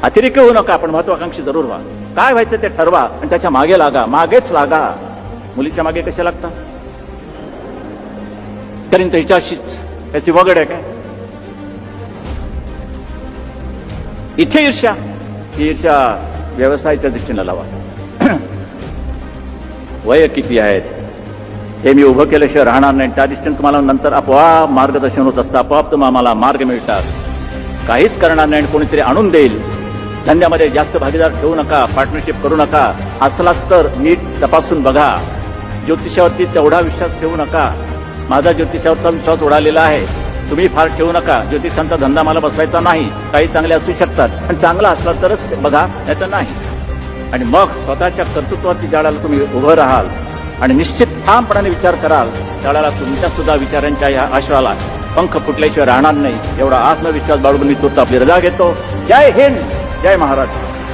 अतिरेकी होऊ नका, पण महत्वाकांक्षी जरूर व्हा. काय व्हायचं ते ठरवा आणि त्याच्या मागे लागा, मागेच लागा. मुलीच्या मागे कशा लागता? कारण त्याच्याशीच त्याची वगड आहे काय? इथे ईर्ष्या, ही ईर्ष्या व्यवसायाच्या दृष्टीने लावा. वय किती आहेत हे मी उभं केल्याशिवाय राहणार नाही. त्या दृष्टीने तुम्हाला नंतर आपोआप मार्गदर्शन होत असतं, आपोआप तुम्हाला मार्ग मिळतात. काहीच करणार नाही आणि कोणीतरी आणून देईल. धंद्यामध्ये जास्त भागीदार ठेवू नका, पार्टनरशिप करू नका. असलाच तर नीट तपासून बघा. ज्योतिषावरती तेवढा विश्वास ठेवू नका. माझा ज्योतिषावरचा विश्वास उडालेला आहे. तुम्ही फार ठेवू नका. ज्योतिषांचा धंदा मला बसवायचा नाही. काही चांगले असू शकतात, पण चांगला असला तरच बघा, नाही तर नाही. आणि मग स्वतःच्या कर्तृत्वावरती ज्यावेळेला तुम्ही उभं राहाल आणि निश्चित ठामपणाने विचार कराल, त्यावेळेला तुमच्या सुद्धा विचारांच्या या आश्वाला पंख फुटल्याशिवाय राहणार नाही. एवढा आत्मविश्वास बाळगून मी तुर्त आपली रजा घेतो. जय हिंद, जय महाराष्ट्र.